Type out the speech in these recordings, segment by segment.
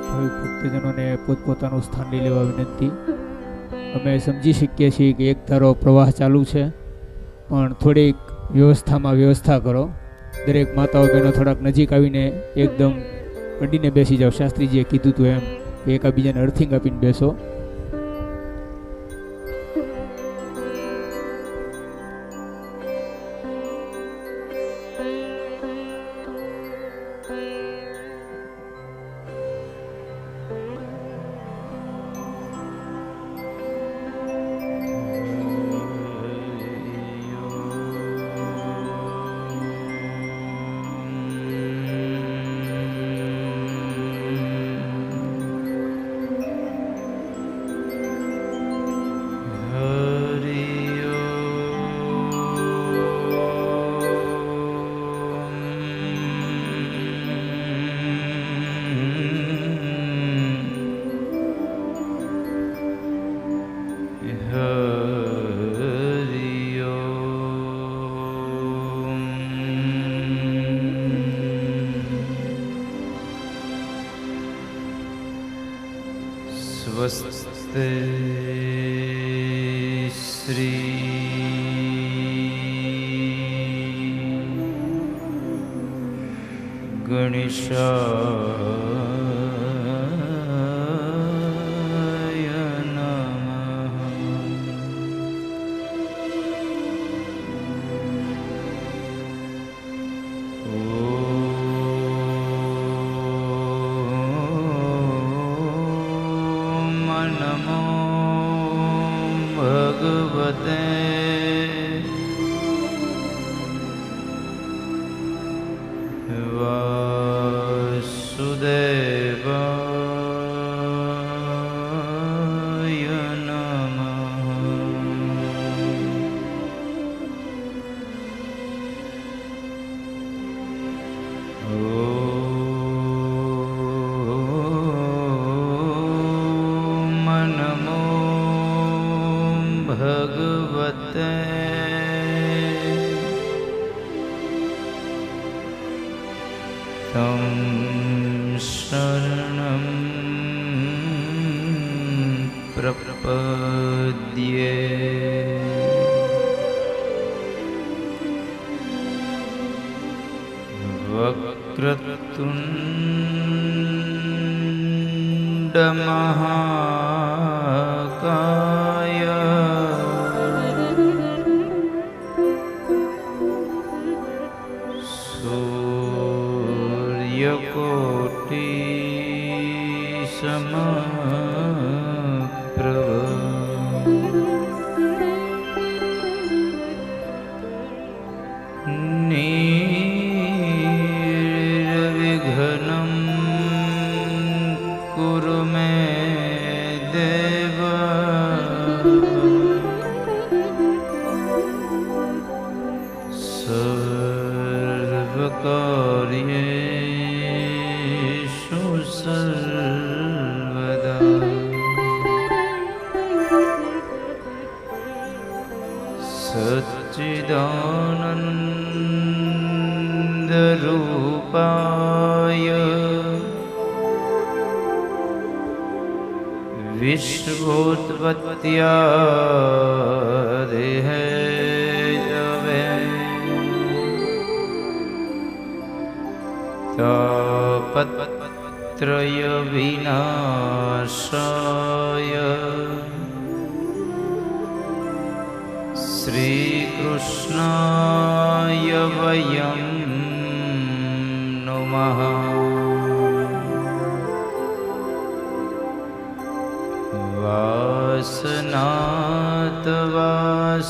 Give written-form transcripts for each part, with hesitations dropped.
ભાવિક ભક્તજનોને પોતપોતાનું સ્થાન લઈ લેવા વિનંતી। અમે સમજી શકીએ છીએ કે એક ધારો પ્રવાહ ચાલુ છે, પણ થોડીક વ્યવસ્થામાં વ્યવસ્થા કરો। દરેક માતાઓ બહેનો થોડાક નજીક આવીને એકદમ અડીને બેસી જાઓ। શાસ્ત્રીજીએ કીધું હતું એમ કે એકાબીજાને અર્થિંગ આપીને બેસો। स्वस्ते श्री गणेशाय नमः। नमो भगवते वासुदेवाय नमः। नमो भगवते तं शरणं प्रपद्ये। वक्रतुण्ड महाकाय सूर्यकोटि समप्रभ निर्विघ्नं कुरु मे देव। सर्वकार्येषु सर्वदा सच्चिदानन्दरूपाय विश्वोत्पत्त्यादि हेतवे तापत्रय विनाशाय श्रीकृष्णाय वयं नुमः। वासनात् वासुदेवस्य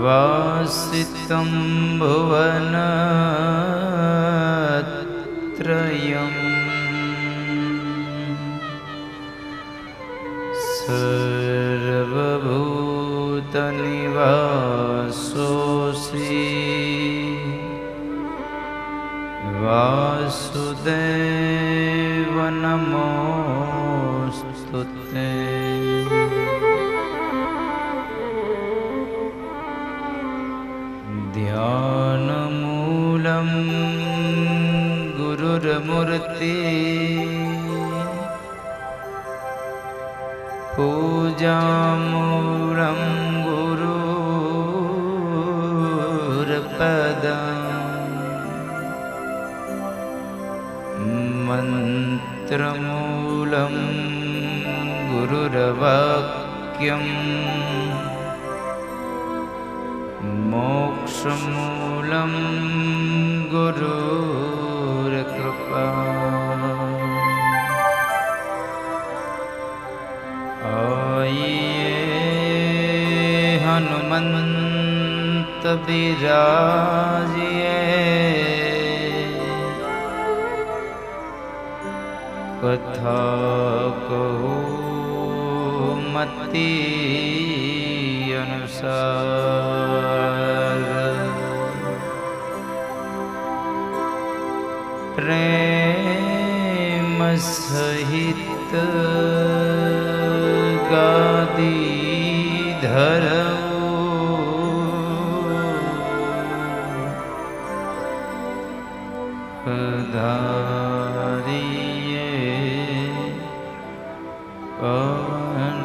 वासितं भुवनत्रयम्। सर्वभूतनिवासोऽसि वासुदेव नमोऽस्तुते। ध्यानमूलम् गुरुर्मूर्ति पूजामूलं गुरुर्पदम् मन्त्रमूलं गुरुर्वाक्यम् मोक्षमूलं गुरुर्कृपा आइए हनुमंत बिराजिए कथा कहूँ मति अनुसार प्रेम सहित गादी धरो धारिये पवन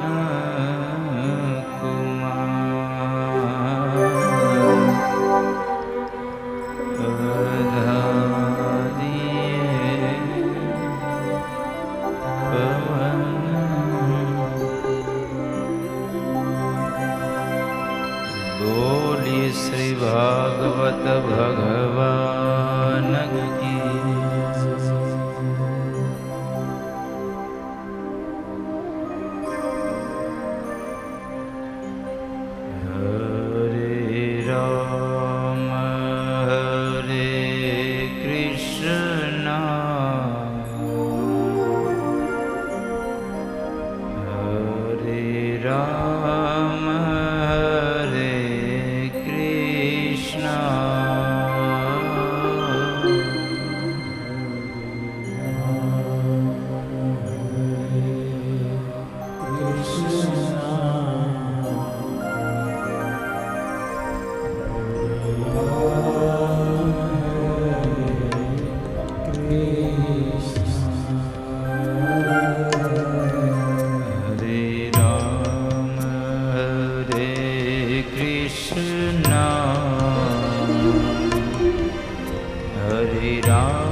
श्री भागवत भगवान की हरे राम हरे कृष्ण हरे राम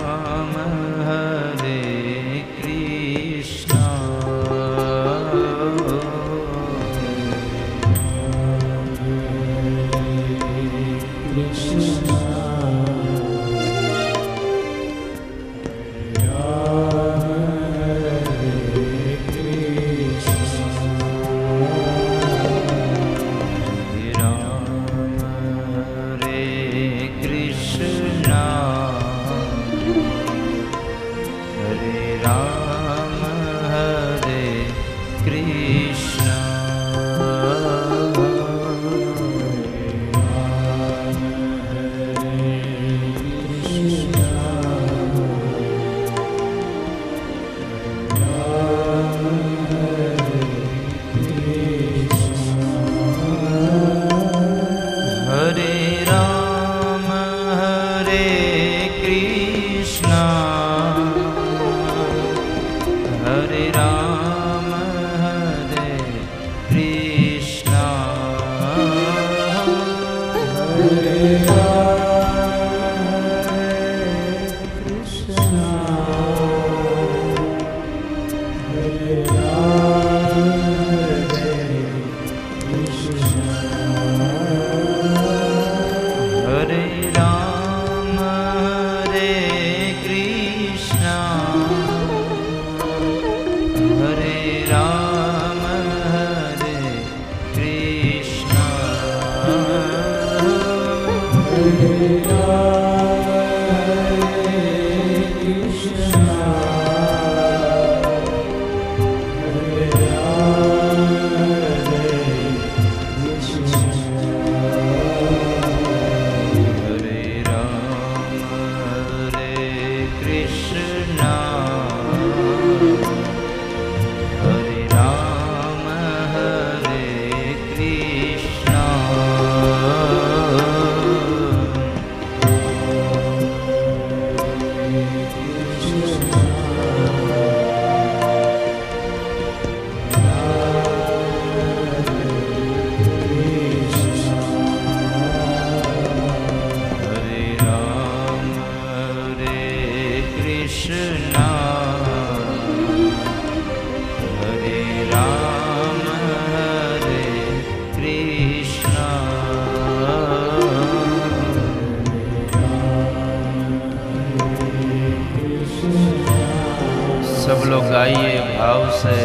सब लोग गाइए भाव से।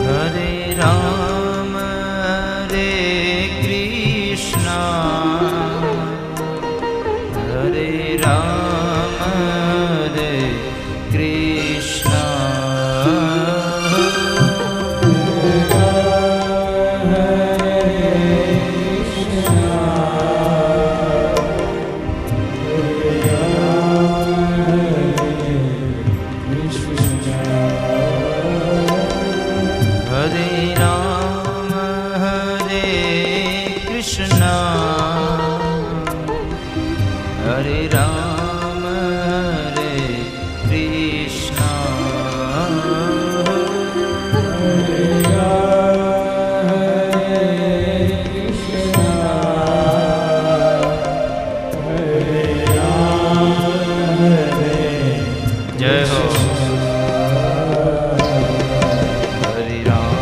हरे राम हरे कृष्णा हरे राम हरे कृष्णा हरे राम हरे कृष्णा हरे राम हरे कृष्णा हरे राम हरे जय हो। हरे राम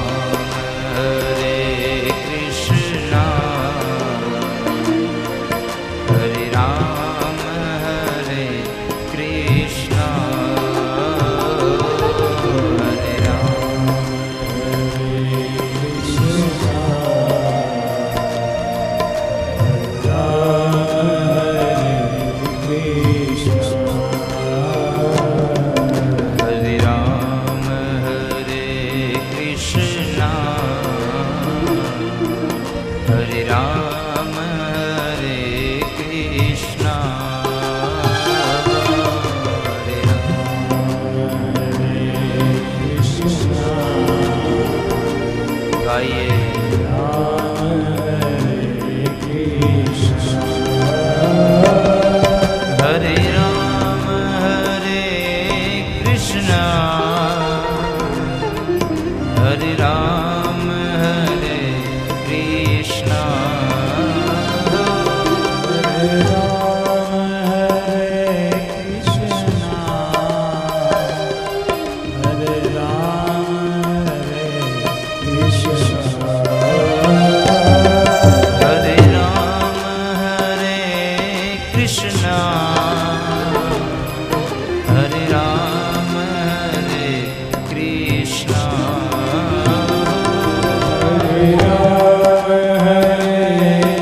हरे कृष्णा हरे राम हरे कृष्णा हरे राम हरे कृष्णा हरे राम हरे कृष्णा हरे राम हरे कृष्णा हरे राम हरे कृष्णा गाइए हरे राम हरे कृष्णा हरे राम हरे कृष्णा हरे राम हरे कृष्णा हरे राम हरे कृष्णा हरे राम हरे कृष्णा हरे राम हरे कृष्णा हरे राम हरे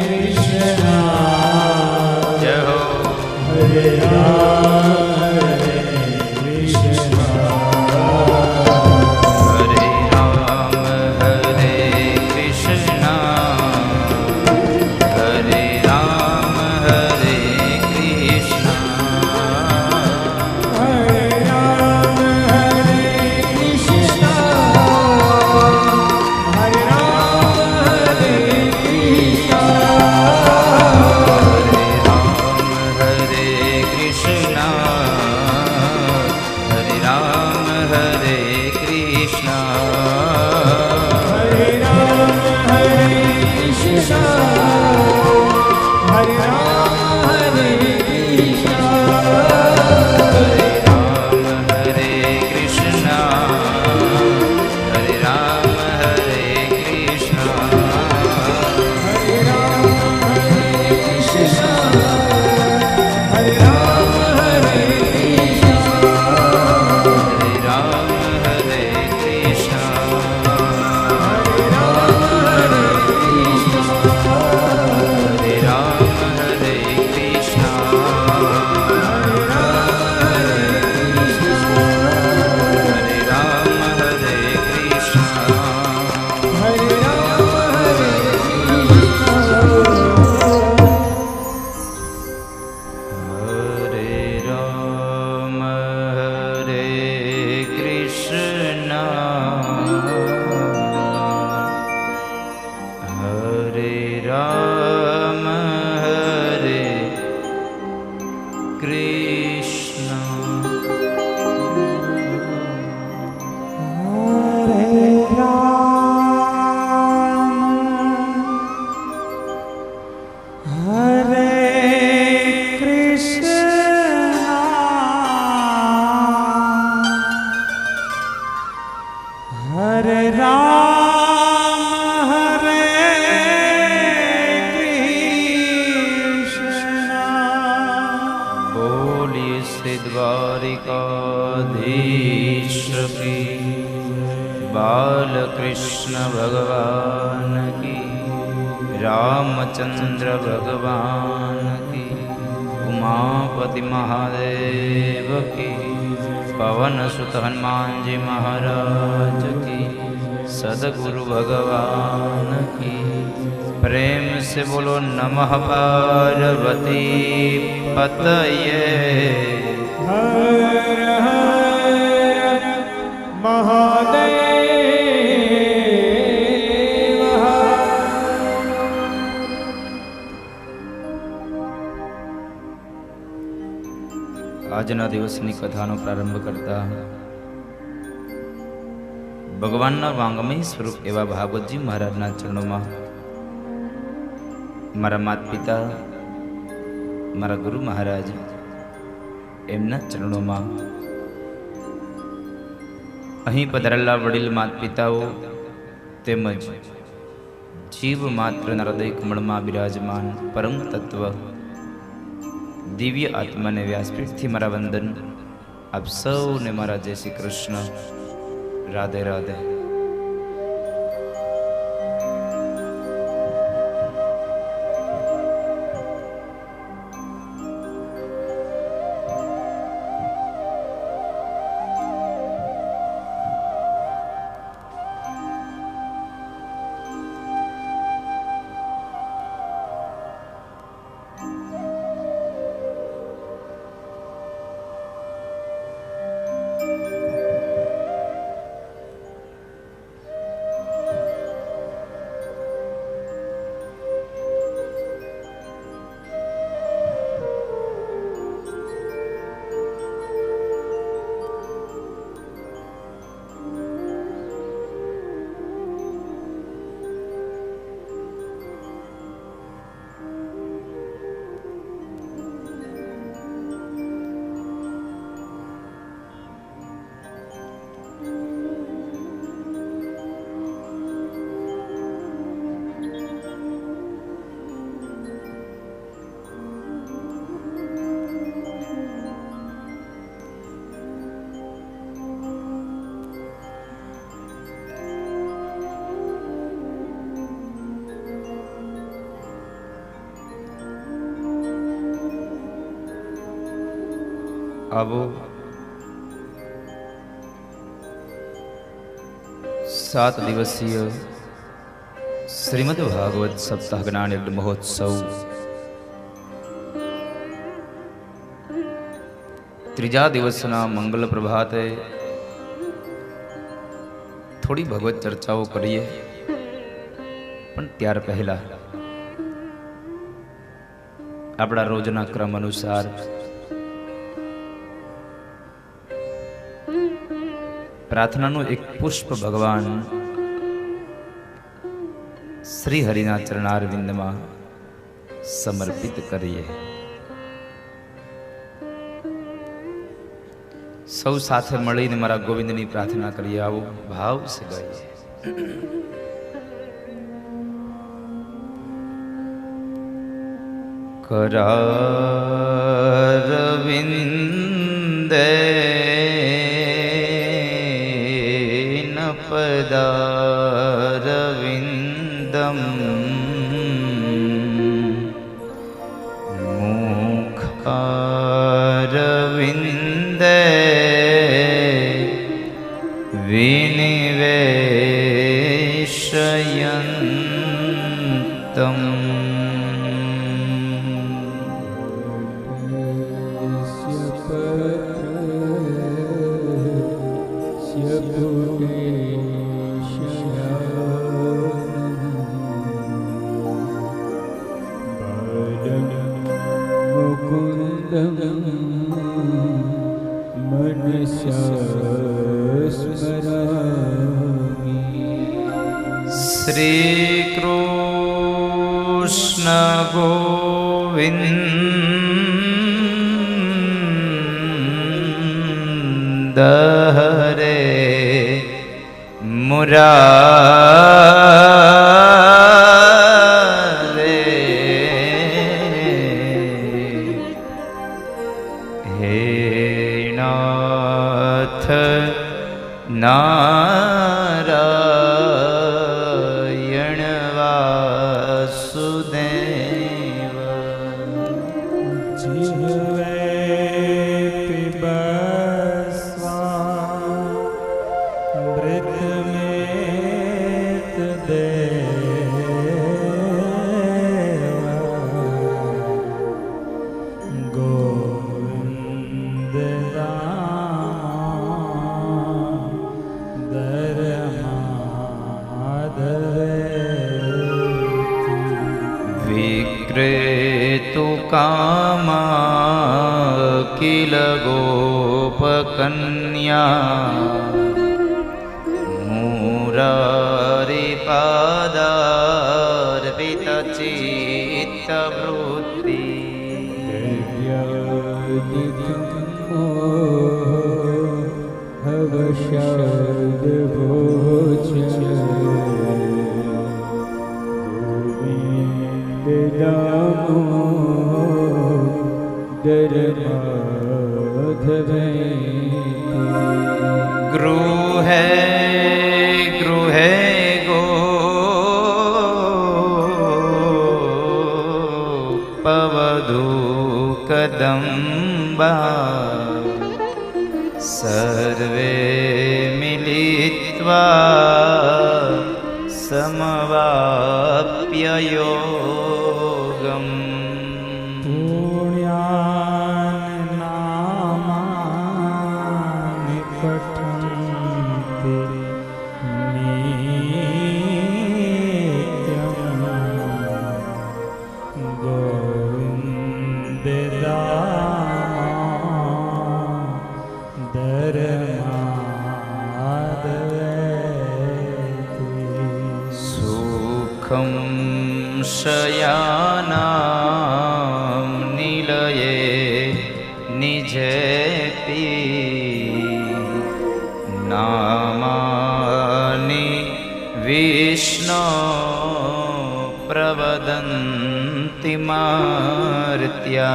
कृष्णा जय हो। हरे राम हरे कृष्णा हरे राम हरे कृष्णा हरे राम हरे कृष्णा हरे राम हरे कृष्णा हरे राम हरे कृष्णा हरे राम हरे कृष्णा हरे राम हरे कृष्णा हरे राम हरे कृष्णा हरे राम हरे कृष्णा हरे राम हरे कृष्णा हरे राम हरे कृष्णा हरे राम हरे कृष्णा हरे राम हरे कृष्णा हरे राम हरे कृष्णा हरे राम हरे कृष्णा हरे राम हरे कृष्णा हरे राम हरे कृष्णा हरे राम हरे कृष्णा हरे राम हरे कृष्णा हरे राम हरे कृष्ण भगवान की, रामचंद्र भगवान की, उमापति महादेव की, पवन सुत हनुमान जी महाराज की, सदगुरु भगवान की। प्रेम से बोलो नमः पार्वती पतये। हर हर महादेव। આજના દિવસની કથાનો પ્રારંભ કરતા ભગવાનના વાંગમય સ્વરૂપ એવા ભાગવતજી મહારાજના ચરણોમાં, મારા માતા પિતા, મારા ગુરુ મહારાજ, એમના ચરણોમાં, અહીં પધારેલા વડીલ માતા પિતાઓ તેમજ જીવ માત્રના હૃદય કમળમાં બિરાજમાન પરમ તત્વ દિવ્ય આત્માને વ્યાસપીઠથી મારા વંદન. આપ સૌને મારા જય શ્રી કૃષ્ણ. રાધે રાધે. આવો 7 દિવસીય શ્રીમદ ભાગવત સપ્તાહ જ્ઞાન યજ્ઞ મહોત્સવ ત્રીજા દિવસના મંગલ પ્રભાતે થોડી ભગવત ચર્ચાઓ કરીએ, પણ ત્યાર પહેલા આપણા રોજના ક્રમ અનુસાર પ્રાર્થનાનું એક પુષ્પ ભગવાન શ્રી હરિના ચરણારવિંદમાં સમર્પિત કરીએ. સૌ સાથે મળીને મારા ગોવિંદની પ્રાર્થના કરીએ. આવો ભાવ સે ગાઈએ. करारविन्दे पदारविन्दम् मुखारविन्दे विनिवेशयन्तम् श्री कृष्ण गोविंद हरे मुरारे हे नाथ नारायण क्रेतु कामा किल गोपकन्या मुरारिपादार्पितचित्तवृत्ति गृहे गृहे गो पवधू कदम्बा सर्वे मिलित्वा समवाप्य योगम् सुखं शयानां निलये निजेपि नामानि विष्णो प्रवदन्ति मार्त्या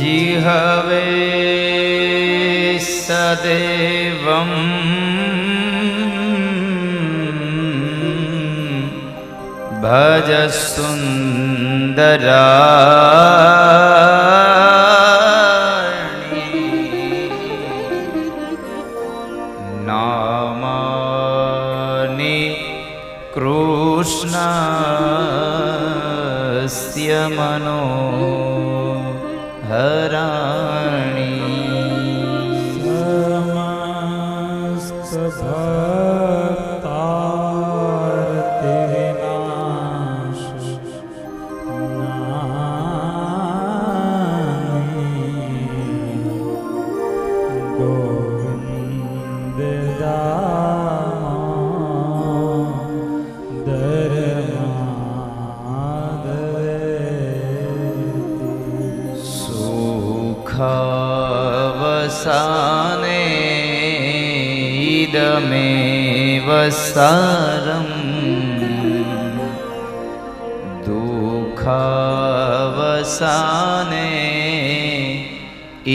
जिहवे सदेवं भज सुंदरा नामानि कृष्णस्य मनो हराणि सुखावसाने इदमेव सारम् दुःखावसाने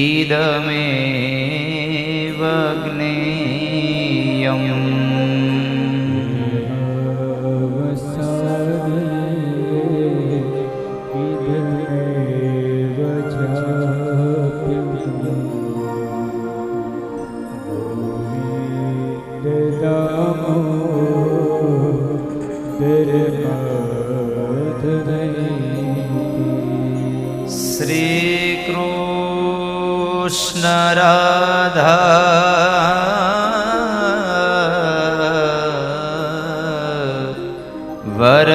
इदमेव ज्ञेयम् श्री कृष्ण राधा वर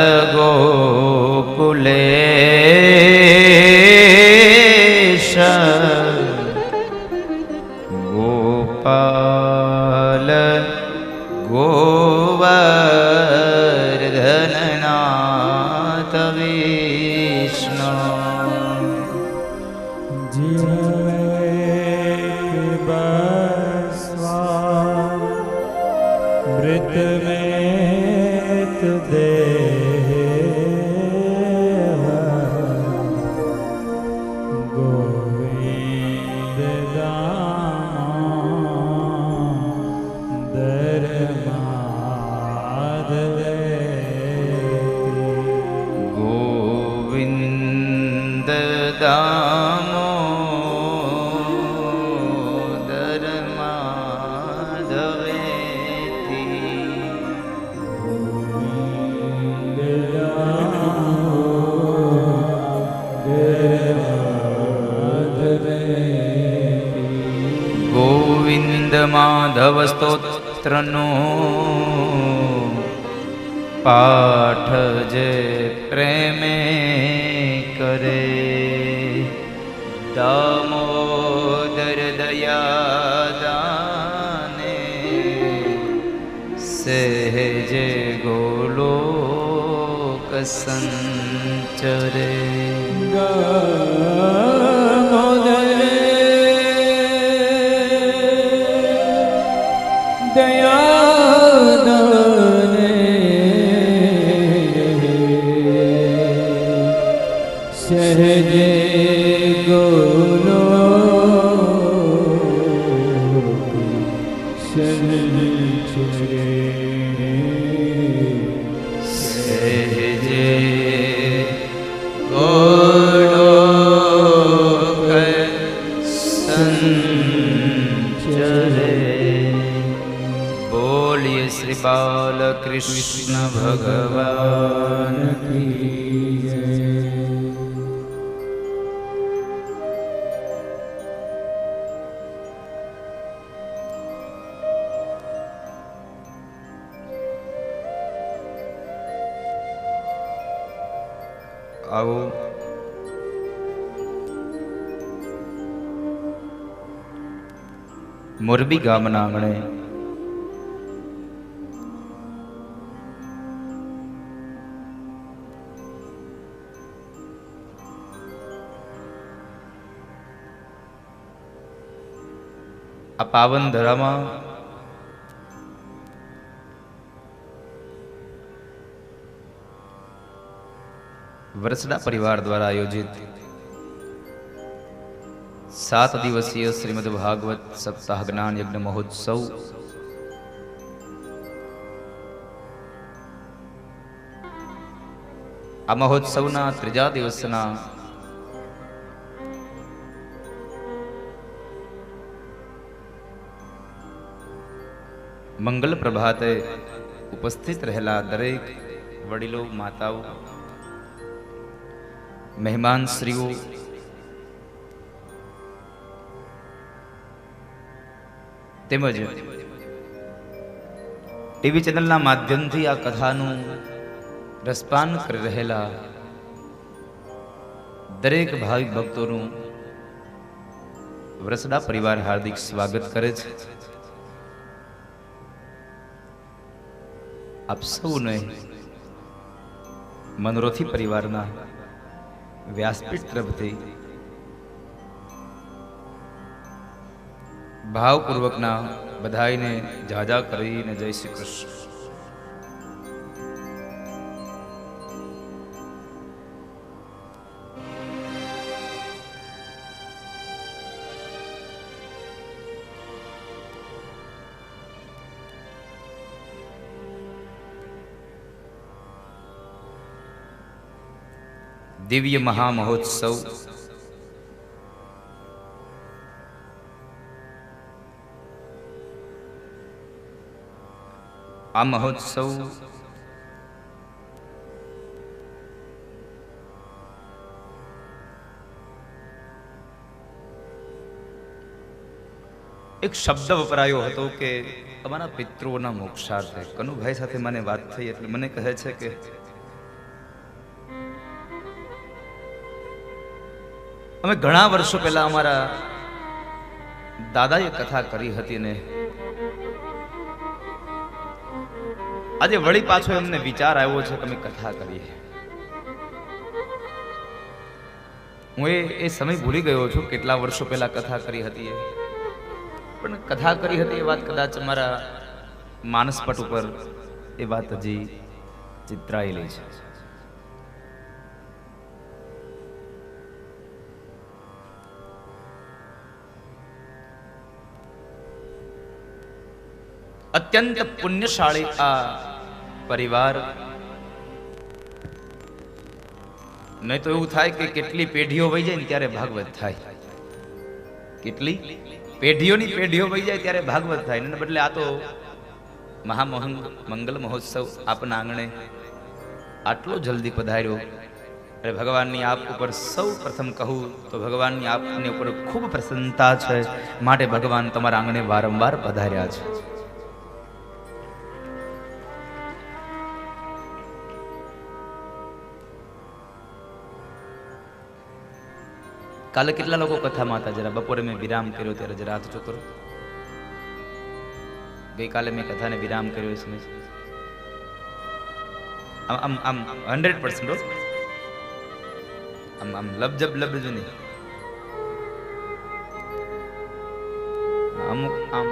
गोकुलेश गोपाल गोवर्धननाथ विष्णु मृत में तुदे गोविंद दामोदर माधव गोविंद दामोदर माधव ગોવિંદ માધવ સ્તોત્રનો પાઠ જે પ્રેમે કરે, દામોદર દયાદાને સહેજે ગોલોક સંચરે. દયાદાને સહજે ગોલોક સંચરે. સહેજે ગોલોક સંચરે. બોલીએ શ્રી બાલકૃષ્ણ ભગવાન કી જય. આવો મોરબી ગામના આંગણે આ પાવન ધરામાં વરસડા પરિવાર દ્વારા આયોજિત 7 દિવસીય શ્રીમદ ભાગવત સપ્તાહ જ્ઞાન યજ્ઞ મહોત્સવ આ મહોત્સવના 3જા દિવસના મંગલ પ્રભાતે ઉપસ્થિત રહેલા દરેક વડીલો, માતાઓ, મહેમાન શ્રીઓ, તેમજ ટીવી ચેનલના માધ્યમથી આ કથાનું રસપાન કરી રહેલા દરેક ભાવિક ભક્તોનું વરસડા પરિવાર હાર્દિક સ્વાગત કરે છે. આપ સૌને મનોરથી પરિવારના વ્યાસપીઠ તરફથી ભાવપૂર્વકના બધાઈને જાજા કરીને જય શ્રી કૃષ્ણ. દિવ્ય મહામહોત્સવ આ મહોત્સવ એક શબ્દ વપરાયો હતો કે અમારા પિતૃઓના મોક્ષાર્થે. કનુભાઈ સાથે મને વાત થઈ એટલે મને કહે છે કે અમે ઘણા વર્ષો પહેલા અમારા દાદાએ કથા કરી હતી ને આજે વળી પાછો એમને વિચાર આવ્યો છે કે અમે કથા કરીએ. હું એ સમય ભૂલી ગયો છું કેટલા વર્ષો પહેલા કથા કરી હતી, પણ કથા કરી હતી એ વાત કદાચ મારા માનસપટ ઉપર એ વાત હજી ચિત્રાયેલી છે. અત્યંત પુણ્યશાળી આ પરિવાર. નહીં તો એવું થાય કે કેટલી પેઢીઓ વહી જાય ને ત્યારે ભાગવત થાય, કેટલી પેઢીઓની પેઢીઓ વહી જાય ત્યારે ભાગવત થાય. ને બદલે આ તો મંગલ મહોત્સવ આપના આંગણે આટલો જલ્દી પધાર્યો એટલે ભગવાનની આપ ઉપર સૌ પ્રથમ કહું તો ભગવાનની આપની ઉપર ખૂબ પ્રસન્નતા છે, માટે ભગવાન તમારા આંગણે વારંવાર પધાર્યા છે. કાલે કેટલા લોકો કથામાં હતા? જરા બપોરે મેં વિરામ કર્યો ત્યારે જરા હાથ જોતો રહો. ગઈકાલે મેં કથાને વિરામ કર્યો સમય આમ આમ 100% આમ આમ લબજબ લબજ નહીં, અમુક આમ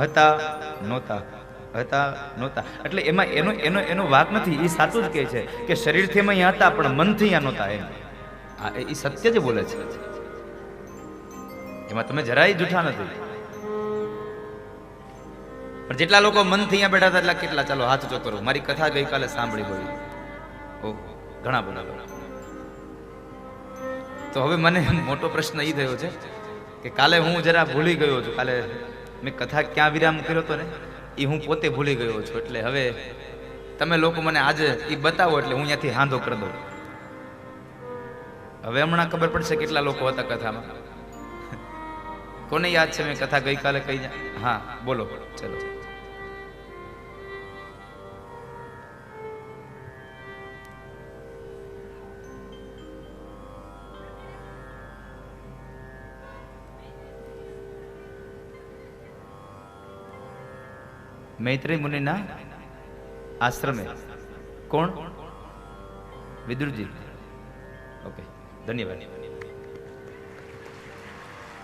હતા નહોતા, હતા નહોતા. એટલે એમાં એનો એનો એનો વાક નથી, એ સાચું જ કહે છે કે શરીરથી એમાં અહીંયા હતા પણ મનથી અહીંયા નહોતા. એમ એ સત્ય જ બોલે છે, એમાં તમે જરાય જૂઠા નથી. પણ જેટલા લોકો મનથી અહીંયા બેઠા હતા એટલા કેટલા? ચાલો હાથ જો કરો. મારી કથા ગઈકાલે સાંભળી હોય, ઓહ ઘણા બધા. તો હવે મને મોટો પ્રશ્ન એ થયો છે કે કાલે હું જરા ભૂલી ગયો છું. કાલે મેં કથા ક્યાં વિરામ કર્યો હતો ને એ હું પોતે ભૂલી ગયો છું. એટલે હવે તમે લોકો મને આજે એ બતાવો એટલે હું અહીંયાથી હાંધો કરી દઉં. હવે હમણાં ખબર પડશે કેટલા લોકો હતા કથામાં. કોને યાદ છે મેં કથા ગઈકાલે કહી? હા બોલો, ચલો. મૈત્રેય મુનિના આશ્રમે. કોણ? વિદુરજી. ઓકે, ધન્યવાદ.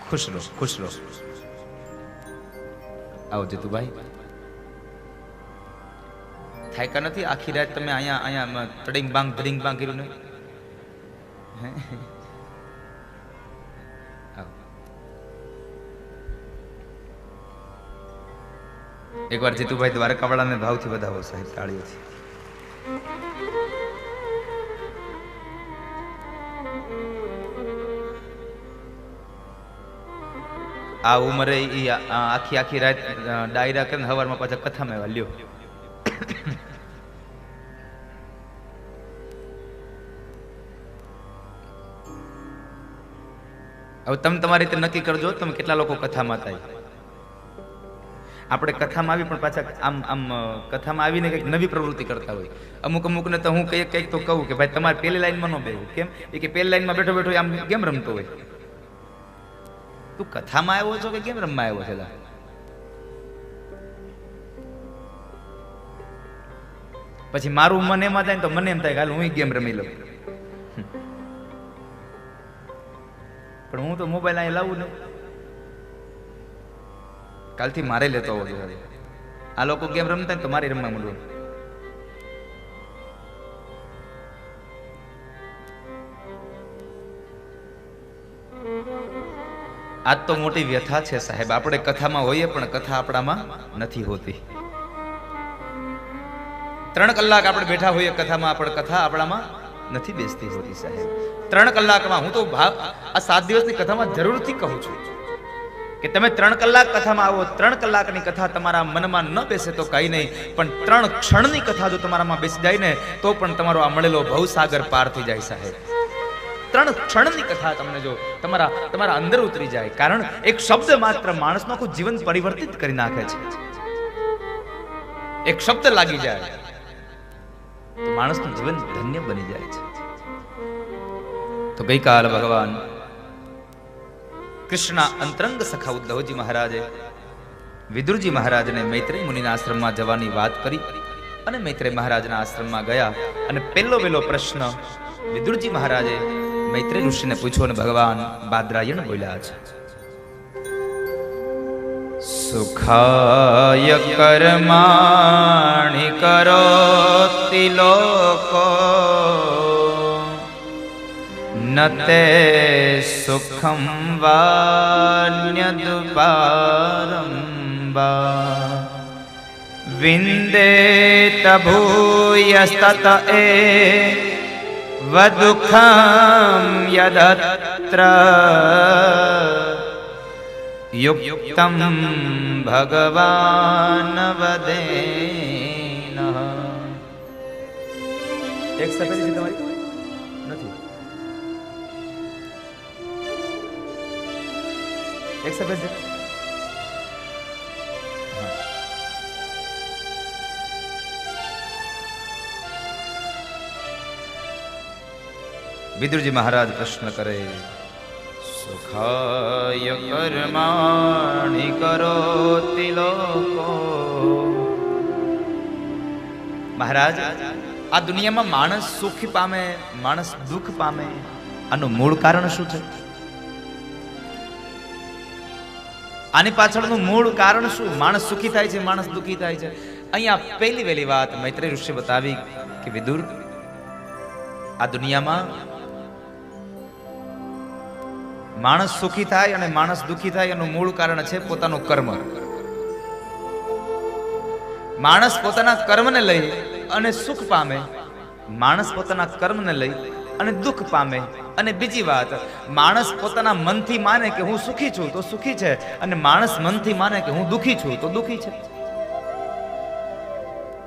ખુશ રહો, ખુશ રહો. આવો જીતુભાઈ. થાયકા નથી? આખી રાત તમે અહીંયા તડિંગ બાંગ કર્યું ને? એકવાર જીતુભાઈ દ્વારકાવાળાને ભાવથી વધાવો સાહેબ, તાળીઓથી. આ ઉંમરે આખી રાત ડાયરા કરીને હવારમાં પાછા કથામાં આવ્યા. લ્યો, હવે તમે તમારી રીતે નક્કી કરજો તમે કેટલા લોકો કથામાં થાય. આપણે કથામાં આવી પણ પાછા આમ આમ કથામાં આવીને કંઈક નવી પ્રવૃત્તિ કરતા હોય. અમુકને તો હું કંઈક તો કહું કે ભાઈ તમારે પહેલી લાઈનમાં ન બેહવું. કેમ? એ કે પહેલી લાઈનમાં બેઠો બેઠો આમ કેમ રમતો હોય? તું કથામાં આવ્યો છો કે કેમ રમવા આવ્યો છે? પછી મારું મન એમાં થાય ને તો મને એમ થાય કે હાલ હું ગેમ રમી લઉં. પણ હું તો મોબાઈલ અહીં લાવું ને, કાલથી મારે લેતો હોવો જોઈએ. આ લોકો ગેમ રમતા તો મારે રમવા મળવું. આજ તો મોટી વ્યથા છે સાહેબ. આપણે કથામાં હોઈએ પણ કથા આપણામાં નથી હોતી. 3 કલાક આપણે બેઠા હોઈએ કથામાં, પણ કથા આપણામાં નથી બેસતી હોતી સાહેબ. 3 કલાકમાં હું તો આ 7 દિવસની કથામાં જરૂરથી કહું છું કે તમે 3 કલાક કથામાં આવો. 3 કલાકની કથા તમારા મનમાં ન બેસે તો કઈ નહીં, પણ 3 ક્ષણની કથા જો તમારામાં બેસી જાય ને તો પણ તમારો આ મળેલો ભવસાગર પાર થઈ જાય સાહેબ. 3 ક્ષણની કથા તમને જો તમારા અંદર ઉતરી જાય, કારણ એક શબ્દ માત્ર માણસનું આખું જીવન પરિવર્તિત કરી નાખે છે. એક શબ્દ લાગી જાય તો માણસનું જીવન ધન્ય બની જાય છે. તો ગઈકાલ ભગવાન કૃષ્ણના અંતરંગ સખા ઉદ્ધવજી મહારાજે વિદુરજી મહારાજને મૈત્રેય મુનિના આશ્રમમાં જવાની વાત કરી અને મૈત્રેય મહારાજના આશ્રમમાં ગયા. અને પહેલો પ્રશ્ન વિદુરજી મહારાજે મૈત્રેય ઋષિને પૂછ્યો અને ભગવાન બાદરાયણ બોલ્યા છે. સુખાય કર્માણિ કરોતિ લોકો નતે સુખમ વાન્યદુપારંબા વિંદેત ભૂયસ્તત એ વદુઃખમ યદત્ર યુક્તમ ભગવાન વદેન. એક સફેદ છે તમારી નથી, એક સફેદ છે. વિદુરજી મહારાજ પ્રશ્ન કરે, સુખાય કર્માણિ કરોતિ લોકો. મહારાજ, આ દુનિયામાં માણસ સુખ પામે, માણસ દુઃખ પામે, આનું મૂળ કારણ શું છે? આની પાછળનું મૂળ કારણ શું? માણસ સુખી થાય છે, માણસ દુઃખી થાય છે. અહીંયા પહેલી વહેલી વાત મૈત્રેય ઋષિ બતાવી કે વિદુર, આ દુનિયામાં માણસ સુખી થાય અને માણસ દુઃખી થાય એનું મૂળ કારણ છે પોતાનું કર્મ. માણસ પોતાના કર્મને લઈ અને સુખ પામે, માણસ પોતાના કર્મને લઈ અને દુઃખ પામે. અને બીજી વાત, માણસ પોતાના મનથી માને કે હું સુખી છું તો સુખી છે, અને માણસ મનથી માને કે હું દુઃખી છું તો દુઃખી છે.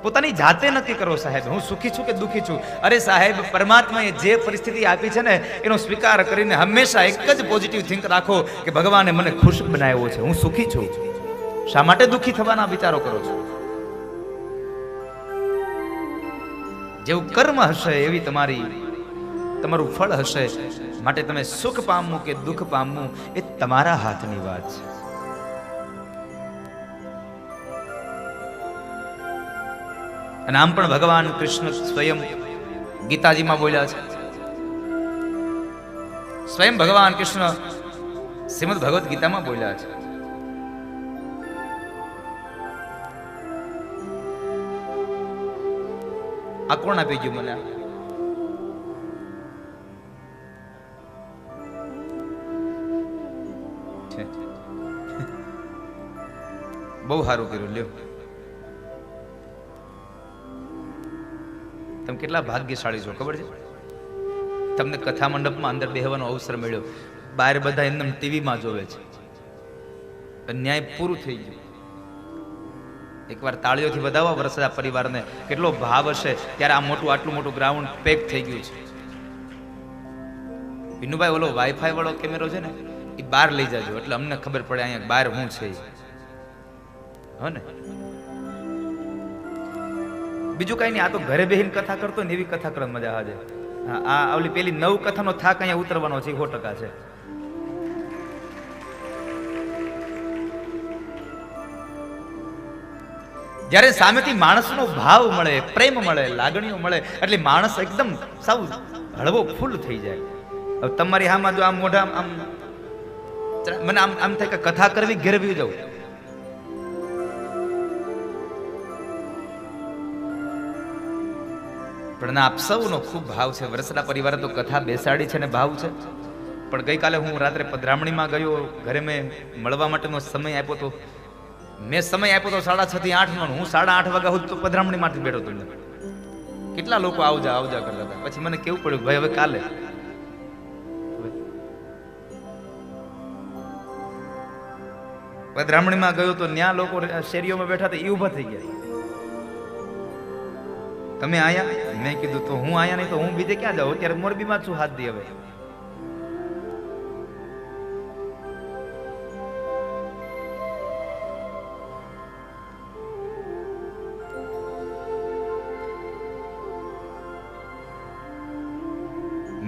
પોતાની જાતે નક્કી કરો સાહેબ, હું સુખી છું કે દુઃખી છું. અરે સાહેબ, પરમાત્માએ જે પરિસ્થિતિ આપી છે ને એનો સ્વીકાર કરીને હંમેશા એક જ પોઝિટિવ થિંક રાખો કે ભગવાને મને ખુશ બનાવ્યો છે, હું સુખી છું. શા માટે દુઃખી થવાના વિચારો કરો છો? જેવું કર્મ હશે એવી તમારું ફળ હશે. માટે તમે સુખ પામવું કે દુઃખ પામવું એ તમારા હાથની વાત છે. અને આમ પણ ભગવાન કૃષ્ણ સ્વયં ગીતાજીમાં બોલ્યા છે. સ્વયં ભગવાન કૃષ્ણ શ્રીમદ ભગવદ ગીતામાં બોલ્યા છે. આ કોણ આપી ગયું મને? બહુ સારું કર્યું. લ્યો, તમે કેટલા ભાગ્યશાળી છો ખબર છે? તમને કથા મંડપમાં અંદર બેહવાનો અવસર મળ્યો. બહાર બધા એમને ટીવીમાં જોવે છે. ન્યાય પૂરું થઈ ગયું. એકવાર તાળીઓથી વધાવો વરસદા પરિવારને. કેટલો ભાવ હશે ત્યારે આટલું મોટું ગ્રાઉન્ડ પેક થઈ ગયું છે. વિનુભાઈ, ઓલો વાઈફાઈ વાળો કેમેરો છે ને એ બહાર લઈ જાજો, એટલે અમને ખબર પડે અહીંયા બહાર હું છે. હો ને? બીજું કઈ નહીં, આ તો ઘરે બેહીને કથા કરતો ને એવી કથા કરવા મજા આવે. આ ઓલી પેલી નવ કથાનો થાક અહીંયા ઉતરવાનો છે, 100% છે. જ્યારે સામેથી માણસનો ભાવ મળે, પ્રેમ મળે, લાગણીઓ મળે, એટલે માણસ એકદમ સાવ હળવો ફૂલ થઈ જાય. હવે તમારી હામાં જો આમ મોઢા આમ મને આમ થાય કે કથા કરવી ઘેરવી જાઉં. પણ આપ સૌનો ખૂબ ભાવ છે. વરસડા પરિવારે તો કથા બેસાડી છે ને ભાવ છે. પણ ગઈકાલે હું રાત્રે પધરામણીમાં ગયો. ઘરે મેં મળવા માટેનો સમય આપ્યો હતો. મેં સમય આપ્યો તો 6:30 થી 8 નો. હું 8:30 વાગ્યા સુધી તો પધરામણીમાંથી બેઠો હતો. કેટલા લોકો આવજા કરતા હતા. પછી મને કેવું પડ્યું, ભાઈ હવે કાલે. પધરામણીમાં ગયો તો ત્યાં લોકો શેરીઓમાં બેઠા હતા, એ ઊભા થઈ ગયા. તમે આયા? મેં કીધું તો હું આયા નહીં તો હું બીજે ક્યાં જાઉં? અત્યારે મોરબીમાં છું. હાથ દી હવે.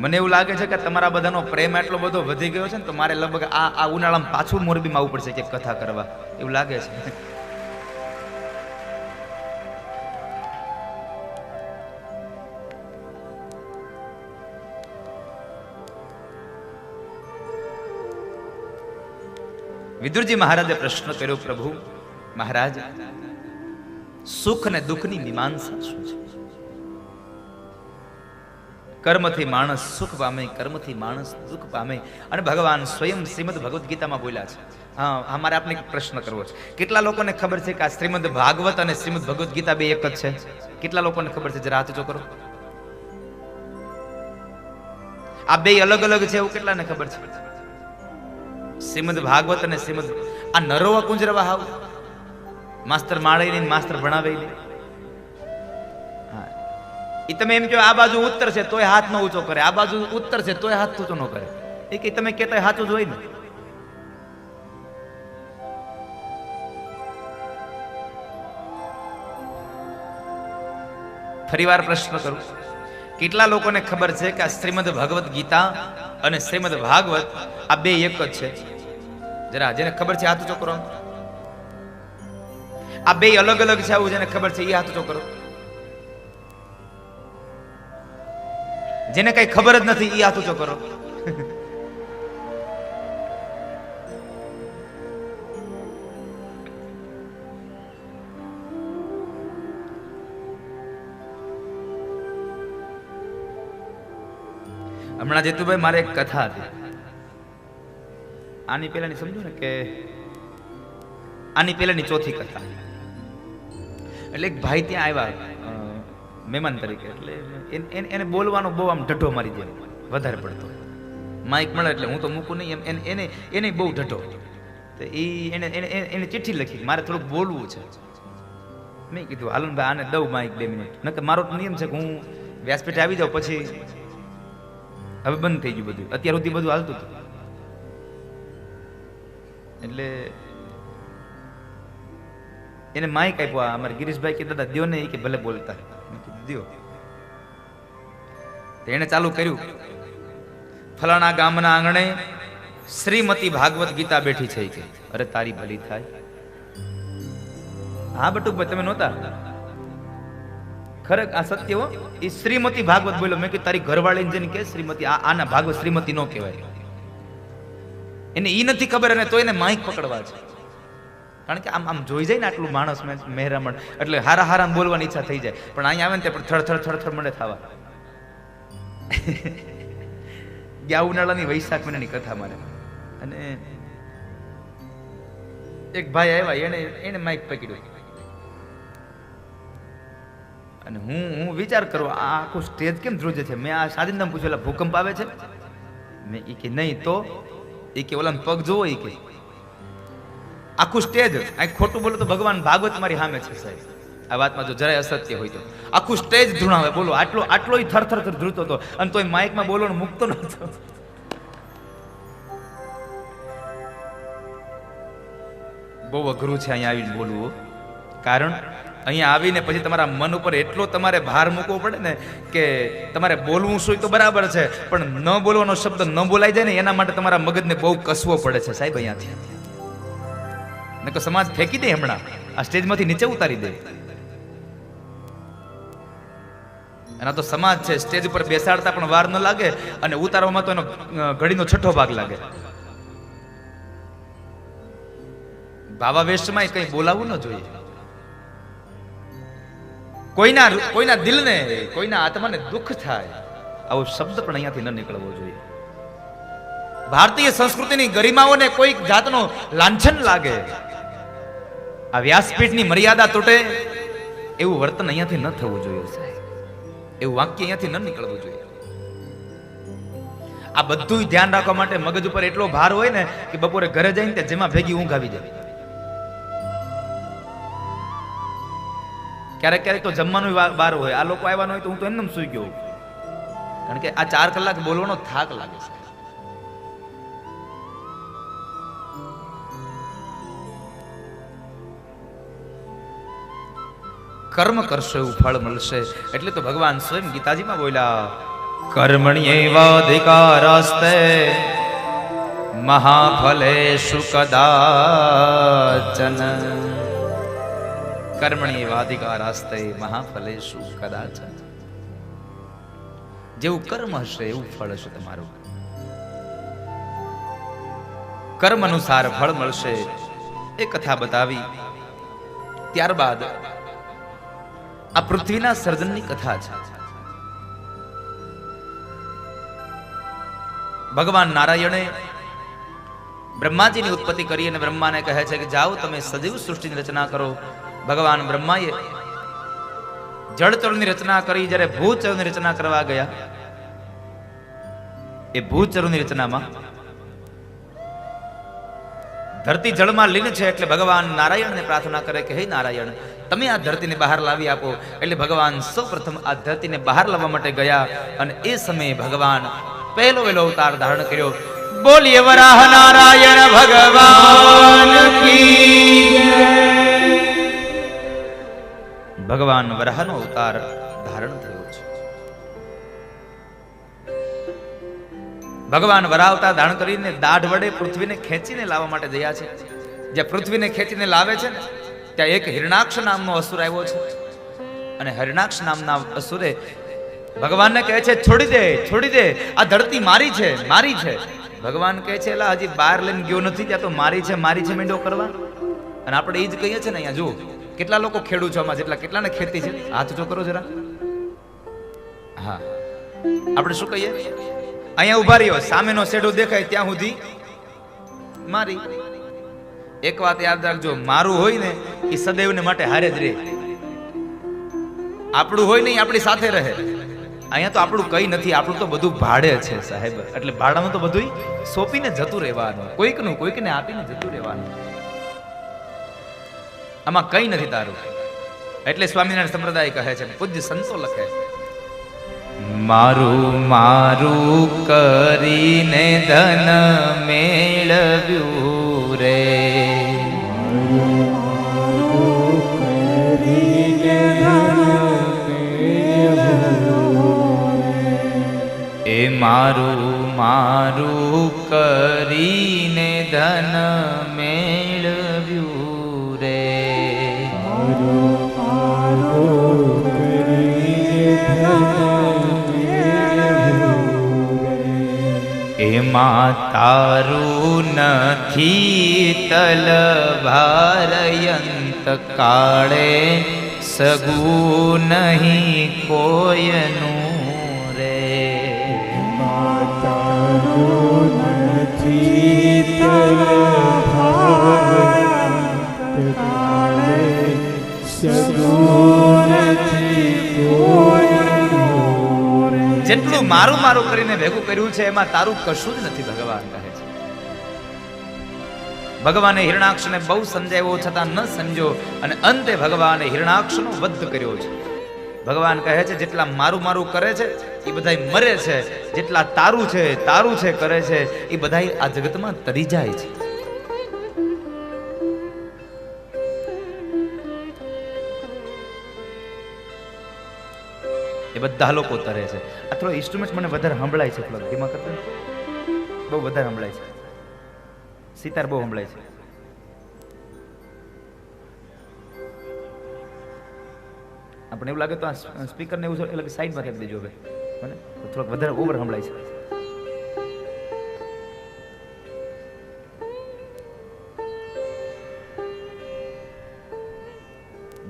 મને એવું લાગે છે કે તમારા બધાનો પ્રેમ એટલો બધો વધી ગયો છે ને, તો મારે લગભગ આ ઉનાળામાં પાછું મોરબીમાં આવવું પડશે કે કથા કરવા, એવું લાગે છે. વિદુરજી મહારાજે પ્રશ્ન કર્યો, પ્રભુ મહારાજ, સુખ અને દુઃખની મીમાંસા શું છે? કર્મથી માણસ સુખ પામે, કર્મથી માણસ દુઃખ પામે. અને ભગવાન સ્વયં શ્રીમદ ભગવદ્ ગીતામાં બોલ્યા છે. હા, મારે આપને એક પ્રશ્ન કરવો છે. કેટલા લોકોને ખબર છે કે આ શ્રીમદ ભાગવત અને શ્રીમદ ભગવદ્ ગીતા બે એક જ છે? કેટલા લોકોને ખબર છે? જરા હાથ ઊંચો કરો. આ બે અલગ અલગ છે એવું કેટલાને ખબર છે? શ્રીમદ ભાગવત અને શ્રીમદ આ નરોવા કુંજરવા હાવ માસ્તર માળે નહીં માસ્તર ભણાવે નહીં. એ તમે એમ કહો આ બાજુ ઉત્તર છે તોય હાથ ન ઊંચો કરે, આ બાજુ ઉત્તર છે તોય હાથ ઊંચો ન કરે. એ કે તમે કહેતા હાથું જ હોય ને. ફરીવાર પ્રશ્ન કરું, કેટલા લોકોને ખબર છે કે આ શ્રીમદ ભગવદ ગીતા અને શ્રીમદ ભાગવત આ બે એક જ છે? જરા જેને ખબર છે હાથ ઊંચો કરો. આ બે અલગ અલગ છે આવું જેને ખબર છે એ હાથ ઊંચો કરો. જેને કઈ ખબર જ નથી એ હાથ ઊંચો કરો. હમણાં જેતુભાઈ મારે એક કથા હતી, આની પહેલાની સમજો ને કે આની પહેલાની ચોથી કથા. એટલે એક ભાઈ ત્યાં આવ્યા મહેમાન તરીકે, એટલે એને બોલવાનો બહુ આમ ઢઢો મારી દે વધારે પડતો. માઇક મળે એટલે હું તો મૂકું નહીં એમ, એને બહુ ઢઢો. તો એને ચિઠ્ઠી લખી મારે થોડુંક બોલવું છે. મેં કીધું હાલો ભાઈ આને દઉં માઇક 2 મિનિટ. નકર મારો નિયમ છે કે હું વ્યાસપીઠે આવી જાઉં પછી હવે બંધ થઈ ગયું બધું, અત્યાર સુધી બધું હાલતું હતું. એટલે એને માઇક આપ્યો અમારે ગિરીશભાઈ કે દાદા દ્યો ને, કે ભલે બોલતા. દ્યો. એને ચાલુ કર્યું, ફલાણા ગામના આંગણે શ્રીમતી ભાગવત ગીતા બેઠી છે કે અરે તારી ભલી થાય. હા બટુકભાઈ તમે નહોતા, ખરેખર આ સત્ય હો. એ શ્રીમતી ભાગવત બોલ્યો. મેં કીધું તારી ઘરવાળીને જઈને કે શ્રીમતી, આના ભાગવત શ્રીમતી નો કહેવાય. એને ઈ નથી ખબર અને તો એને માઇક પકડવા છે. કારણ કે આમ જોઈ જાય ને આટલું માણસ મહેરામણ, એટલે હારા હારા બોલવાની ઈચ્છા થઈ જાય. પણ અહીંયા આવે ને તે થડ મને થવા. ગયા ઉનાળાની વૈશાખ મહિનાની કથા મારે, અને એક ભાઈ આવ્યા, એને માઇક પકડ્યું. અને હું વિચાર કરું આ આખું સ્ટેજ કેમ ધ્રુજે છે. મેં આ સાદિંદામ પૂછેલા ભૂકંપ આવે છે? મેં એ કે નહીં તો, એ કે ઓલા પગ જોવો, એ કે આખું સ્ટેજ. આ ખોટું બોલો તો ભગવાન ભાગવત મારી સામે છે સાહેબ. આ વાતમાં જો જરાય અસત્ય હોય તો આખું સ્ટેજ ધૂણાવે. બોલો આટલો થર ધ્રુતો હતો, અને તોય માઇકમાં બોલવાનું મૂકતો નહોતો. બહુ અઘરું છે અહીંયા આવીને બોલવું. કારણ અહીંયા આવીને પછી તમારા મન ઉપર એટલો તમારે ભાર મૂકવો પડે ને કે તમારે બોલવું શું તો બરાબર છે, પણ ન બોલવાનો શબ્દ ન બોલાઈ જાય ને એના માટે તમારા મગજને બહુ કસવો પડે છે સાહેબ અહીંયાથી. ને તો સમાજ ફેંકી દે, હમણાં આ સ્ટેજમાંથી નીચે ઉતારી દે. એના તો સમાજ છે, સ્ટેજ ઉપર બેસાડતા પણ વાર ન લાગે અને ઉતારવામાં તો એનો ઘડીનો 6ઠો ભાગ લાગે. ભાવાવેશમાં કંઈ બોલાવવું ન જોઈએ. કોઈના દિલને, કોઈના આત્માને દુઃખ થાય આવો શબ્દ પણ અહીંયાથી ન નીકળવો જોઈએ. ભારતીય સંસ્કૃતિની ગરિમાઓને કોઈ જાતનો લાંછન લાગે, આ વ્યાસપીઠની મર્યાદા તૂટે, એવું વર્તન અહીંયાથી ન થવું જોઈએ સાહેબ. એવું વાક્ય અહીંયાથી ન નીકળવું જોઈએ. આ બધું ધ્યાન રાખવા માટે મગજ ઉપર એટલો ભાર હોય ને કે બપોરે ઘરે જઈને તે જેમાં ભેગી ઊંઘ આવી જાય. ક્યારેક તો જમવાનું બાર હોય, આ લોકો આવ્યા હોય તો હું તો એમને સૂઈ ગયો, કારણ કે આ 4 કલાક બોલવાનો થાક લાગે છે. કર્મ કરશો એવું ફળ મળશે. એટલે તો ભગવાન સ્વયં ગીતાજીમાં બોલ્યા, કર્મણ્યેવાધિકારસ્તે મહાફલેષુ કદાચન. કર્મણ્યેવાધિકારસ્તે મહાફલેષુ કદાચન. જેવું કર્મ હશે એવું ફળ હશે તમારું. કર્મ અનુસાર ફળ મળશે એ કથા બતાવી. ત્યારબાદ આ પૃથ્વીના સર્જનની કથા છે. ભગવાન નારાયણે બ્રહ્માજીની ઉત્પત્તિ કરી અને બ્રહ્માને કહે છે કે જાઓ તમે સજીવ સૃષ્ટિની રચના કરો. ભગવાન બ્રહ્માએ જળચરોની રચના કરી. જ્યારે ભૂચરોની રચના કરવા ગયા, એ ભૂચરોની રચનામાં ધરતી જળમાં લીન છે એટલે ભગવાન નારાયણને પ્રાર્થના કરે કે હે નારાયણ, તમે આ ધરતીને બહાર લાવી આપો. એટલે ભગવાન સૌપ્રથમ આ ધરતીને બહાર લાવવા માટે ગયા અને એ સમયે ભગવાન પહેલો અવતાર ધારણ કર્યો. બોલીએ વરાહ નારાયણ ભગવાન કી જય. ભગવાન વરાહનો અવતાર ધારણ થયો છે. ભગવાન વરાહ અવતાર ધારણ કરીને દાઢ વડે પૃથ્વીને ખેંચીને લાવવા માટે ગયા છે. જ્યાં પૃથ્વીને ખેંચીને લાવે છે ને ત્યાં એક હિરણાક્ષ નામનો અસુર આવ્યો છે. અને હિરણાક્ષ નામના અસુરે ભગવાનને કહે છે છોડી દે, આ ધરતી મારી છે, મારી છે. ભગવાન કહે છે એલા હજી બહાર લઈને ગયો નથી, ત્યાં તો મારી છે મીંડો કરવા. અને આપણે એ જ કહીએ છીએ ને. અહીંયા જુઓ કેટલા લોકો ખેડૂત છો, આમાં કેટલાને ખેતી છે, હાથ જો કરો જરા. હા, આપણે શું કહીએ? અહીંયા ઉભા રહ્યો, સામેનો શેડો દેખાય ત્યાં સુધી મારી. એક વાત યાદ રાખજો, મારું હોય ને એ સદૈવને માટે હારે જ રહે. આપણું હોય ને આપણી સાથે રહે. અહીંયા તો આપણું કઈ નથી, આપણું તો બધું ભાડે છે સાહેબ. એટલે ભાડામાં તો બધું સોંપીને જતું રહેવાનું, કોઈકને આપીને જતું રહેવાનું. આમાં કઈ નથી તારું. એટલે સ્વામિનારાયણ સંપ્રદાય કહે છે, પૂજ્ય સંતો લખે, મારું કરીને ધન મેળવ્યું રે, એ મારું કરીને ધન મેળવ્યું રે, એમાં તારું નથી તલભારયંત કાળે, સગું નહીં કોયનું રે. તારું નથી તલભારયંત કાળે, સગું નથી કોયનું રે. જેટલું મારું કરીને ભેગું કર્યું છે એમાં તારું કશું જ નથી, ભગવાન કહે છે. ભગવાને હિરણાક્ષને બહુ સમજાવ્યો છતાં ન સમજો અને અંતે ભગવાને હિરણાક્ષનો વધ કર્યો છે. ભગવાન કહે છે જેટલા મારું કરે છે એ બધા મરે છે, જેટલા તારું છે કરે છે એ બધા આ જગતમાં તરી જાય છે. એ બધા લોકો તરે છે. આ થોડો ઇન્સ્ટ્રુમેન્ટ મને વધારે સંભળાય છે, થોડો ધીમા કરતો બહુ વધારે સંભળાય છે. સિતાર બહુ સંભળાય છે. આપણે એવું લાગે તો આ સ્પીકર ને એવું એટલે સાઈડમાં રાખી દેજો હવે, મને થોડોક વધારે ઓવર સંભળાય છે.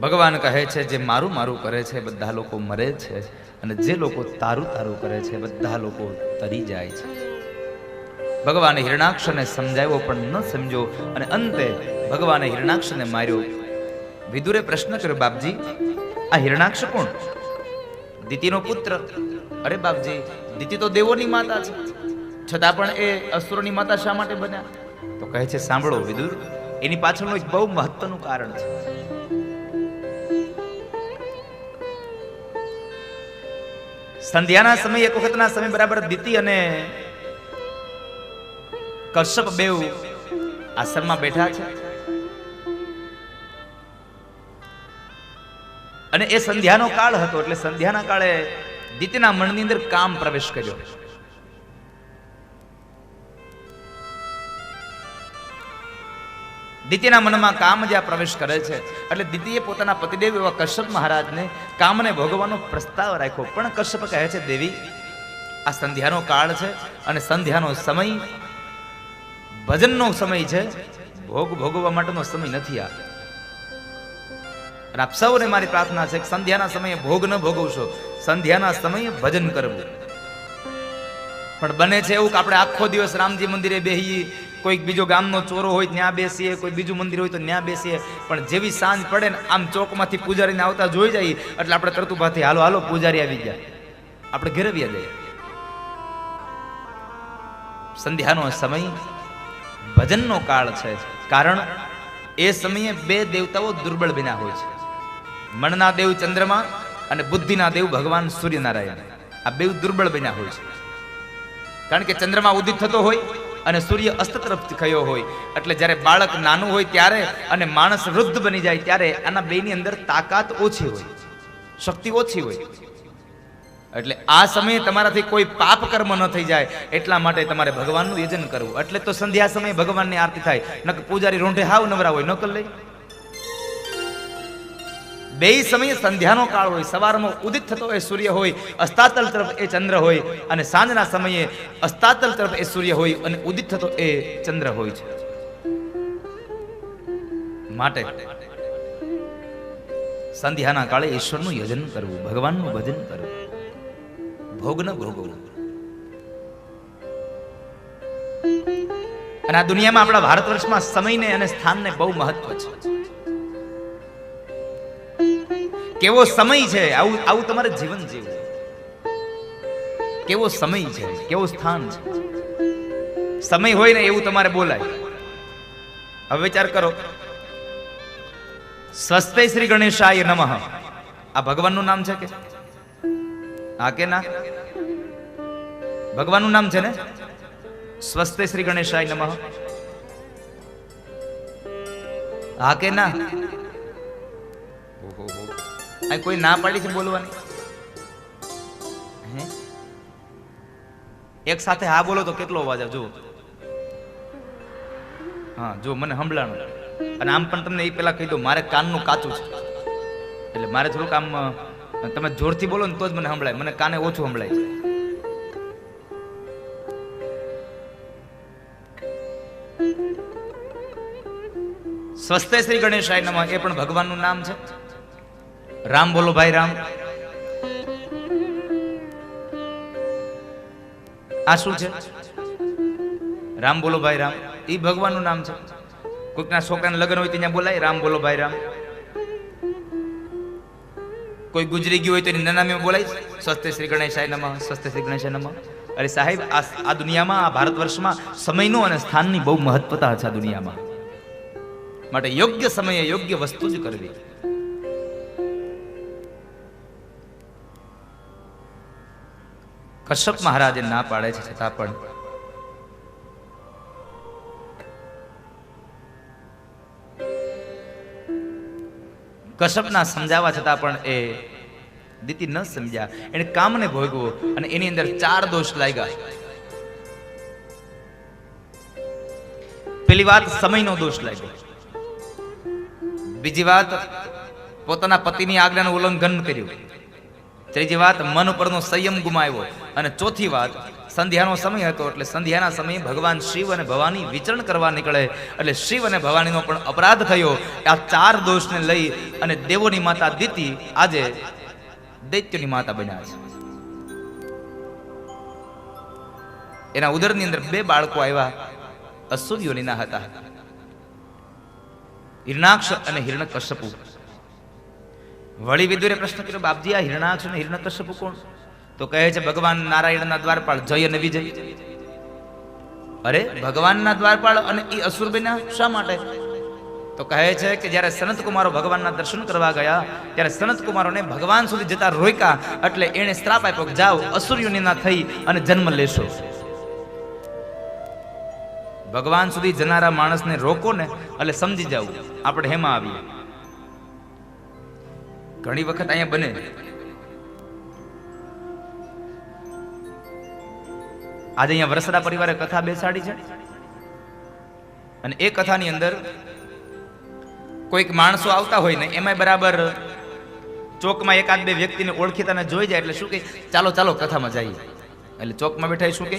ભગવાન કહે છે જે મારું કરે છે બધા લોકો મરે છે, અને જે લોકો તારું કરે છે બધા લોકો તરી જાય છે. ભગવાને હિરણાક્ષને સમજાવ્યો પણ ન સમજો અને અંતે ભગવાને હિરણાક્ષને માર્યો. વિદુરે પ્રશ્ન કર્યો, બાપજી આ હિરણાક્ષ કોણ? દિતિનો પુત્ર. અરે બાપજી, દિતિ તો દેવોની માતા છે, છતાં પણ એ અસુરોની માતા શા માટે બન્યા? તો કહે છે સાંભળો વિદુર, એની પાછળનું એક બહુ મહત્વનું કારણ છે. સંધ્યાના સમય એક વખતના સમય બરાબર દિતિ અને કશ્યપ બેવ આશ્રમમાં બેઠા છે અને એ સંધ્યાનો કાળ હતો. એટલે સંધ્યાના કાળે દિતિના મનની અંદર કામ પ્રવેશ કર્યો. દિતિના મનમાં કામ જ્યાં પ્રવેશ કરે છે એટલે દિતિએ પોતાના પતિદેવ એવા કશ્યપ મહારાજને કામને ભોગવવાનો પ્રસ્તાવ રાખ્યો. પણ કશ્યપ કહે છે દેવી, આ સંધ્યાનો કાળ છે અને સંધ્યાનો સમય ભજનનો સમય છે, ભોગવવા માટેનો સમય નથી. આ આપ સૌને મારી પ્રાર્થના છે કે સંધ્યાના સમયે ભોગ ન ભોગવશો, સંધ્યાના સમયે ભજન કરવું. પણ બને છે એવું કે આપણે આખો દિવસ રામજી મંદિરે બેહીએ, કોઈક બીજો ગામનો ચોરો હોય ત્યાં બેસીએ, કોઈ બીજું મંદિર હોય તો ત્યાં બેસીએ, પણ જેવી સાંજ પડે ને આમ ચોકમાંથી પૂજારીને આવતા જોઈ જાય એટલે આપણે તરત ઉભાથી હાલો પૂજારી આવી ગયા, આપણે ઘરે વ્યા જઈએ. સંધ્યાનો સમય ભજનનો કાળ છે. કારણ એ સમયે બે દેવતાઓ દુર્બળ બન્યા હોય છે. મનના દેવ ચંદ્રમા અને બુદ્ધિના દેવ ભગવાન સૂર્યનારાયણ. આ બે દુર્બળ બન્યા હોય છે. કારણ કે ચંદ્રમા ઉદિત થતો હોય અને સૂર્ય અસ્ત તરફ ખયો હોય. એટલે જ્યારે બાળક નાનું હોય ત્યારે અને માણસ વૃદ્ધ બની જાય ત્યારે આના બેની અંદર તાકાત ઓછી હોય, શક્તિ ઓછી હોય. એટલે આ સમયે તમારાથી કોઈ પાપ કર્મ ન થઈ જાય એટલા માટે તમારે ભગવાનનું યજન કરવું. એટલે તો સંધ્યા સમયે ભગવાનની આરતી થાય. નકર પૂજારી રોંઢે હાવ નવરા હોય, ન કર લે. બે સમયે સંધ્યાનો કાળ હોય. સવારમાં ઉદિત થતો એ સૂર્ય હોય, અસ્તાતલ તરફ એ ચંદ્ર હોય, અને સાંજના સમયે અસ્તાતલ તરફ એ સૂર્ય હોય અને ઉદિત થતો એ ચંદ્ર હોય છે. માટે સંધ્યાના કાળે ઈશ્વરનું યજન કરવું, ભગવાનનું ભજન કરવું, ભોગ ન ભોગવવું. અને આ દુનિયામાં આપણા ભારત વર્ષમાં સમયને અને સ્થાનને બહુ મહત્વ છે. કેવો સમય છે આવું તમારે જીવન જીવવું. કેવો સમય છે, કેવો સ્થાન છે. સમય હોય ને એવું તમારે બોલાય. હવે વિચાર કરો, સ્વસ્તે શ્રી ગણેશાય નમઃ આ ભગવાનનું નામ છે કે? હા કે ના? ભગવાનનું નામ છે ને. સ્વસ્તે શ્રી ગણેશાય નમઃ. હા કે ના? આ કોઈ ના પાડી છે બોલવાની? એક સાથે હા બોલો તો કેટલો અવાજ આવે? જુઓ, હા જો મને સંભળાણું. અને આમ પણ તમને એ પેલા કહી દઉં, મારે કાનનું કાચું છે એટલે મારે થોડુંક આમ તમે જોરથી બોલો ને તો જ મને સંભળાય. મને કાને ઓછું સંભળાય છે. સ્વસ્તે શ્રી ગણેશાય નમઃ એ પણ ભગવાનનું નામ છે. રામ બોલો ભાઈ રામ. આ શું છે? રામ બોલો ભાઈ રામ એ ભગવાનનું નામ છે. કોઈકના છોકરાના લગ્ન હોય ત્યાં બોલાય રામ બોલો ભાઈ રામ. કોઈ ગુજરી ગયું હોય તો એની નનામીમાં બોલાય સ્વસ્તે શ્રી ગણેશાય નમઃ, સ્વસ્તે શ્રી ગણેશાય નમઃ. અરે સાહેબ, આ દુનિયામાં, આ ભારત વર્ષમાં સમયનું અને સ્થાનની બહુ મહત્વતા છે આ દુનિયામાં. માટે યોગ્ય સમયે યોગ્ય વસ્તુ જ કરવી. કશ્યપ મહારાજે ના પાડે છે છતાં પણ કશ્યપના સમજાવવા છતાં પણ એ દીતિ ન સમજ્યા. એને કામને ભોગવો અને એની અંદર 4 દોષ લાગ્યા. પેલી વાત સમયનો દોષ લાગ્યો. બીજી વાત પોતાના પતિની આજ્ઞાનું ઉલ્લંઘન કર્યું. ત્રીજી વાત મન ઉપરનો સંયમ ગુમાવ્યો. અને ચોથી વાત સંધ્યાનો સમય હતો એટલે સંધ્યાના સમયે ભગવાન શિવ અને ભવાની વિચરણ કરવા નીકળે એટલે શિવ અને ભવાનીનો પણ અપરાધ થયો. આ 4 દોષને લઈ અને દેવોની માતા દીતિ આજે દૈત્યોની માતા બન્યા છે. એના ઉદરની અંદર 2 બાળકો આવ્યા, અસુર્યોનીના હતા, હિરણાક્ષ અને હિરણ્યકશ્યપુ. વળી વિદુરે પ્રશ્ન કર્યો, બાપજી આ હિરણાક્ષ અને હિરણ્યકશ્યપુ કોણ? તો કહે છે ભગવાન નારાયણના દ્વારપાળ જય અને વિજય. અરે ભગવાનના દ્વારપાળ અને એ અસુર બન્યા શા માટે? તો કહે છે કે જ્યારે સનત કુમારો ભગવાનના દર્શન કરવા ગયા ત્યારે સનત કુમારોને ભગવાન સુધી જતા રોક્યા એટલે એને શ્રાપ આપ્યો કે જાઓ અસુર્યોનીના થઈ અને જન્મ લેશો. ભગવાન સુધી જનારા માણસને રોકો ને એટલે સમજી જાવ આપણે હેમાં આવીએ. ઘણી વખત અહીંયા બને. આજે અહીંયા વરસડા પરિવારે કથા બેસાડી છે અને એ કથાની અંદર કોઈક માણસો આવતા હોય ને એમાં બરાબર ચોકમાં 1-2 વ્યક્તિને ઓળખીતાને જોઈ જાય એટલે શું કે ચાલો ચાલો કથામાં જઈએ. એટલે ચોકમાં બેઠા શું કે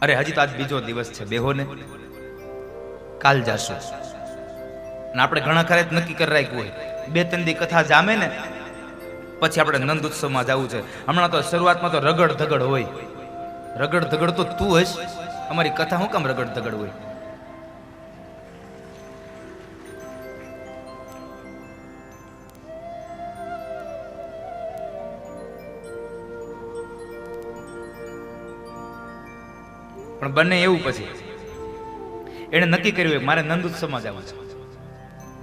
અરે હજી તો આજ બીજો દિવસ છે, બેહો ને કાલ જાશું. અને આપણે ઘણા ખરે નક્કી કરી રાખ્યું હોય 2-3 દી કથા જામે ને પછી આપણે નંદ ઉત્સવમાં જવું છે. હમણાં તો શરૂઆતમાં તો રગડ ધગડ હોય. રગડ ધગડ તો તું હશ, અમારી કથા શું કામ રગડ ધગડ હોય? પણ બને એવું પછી એણે નક્કી કર્યું કે મારે નંદ ઉત્સવમાં જવું છે.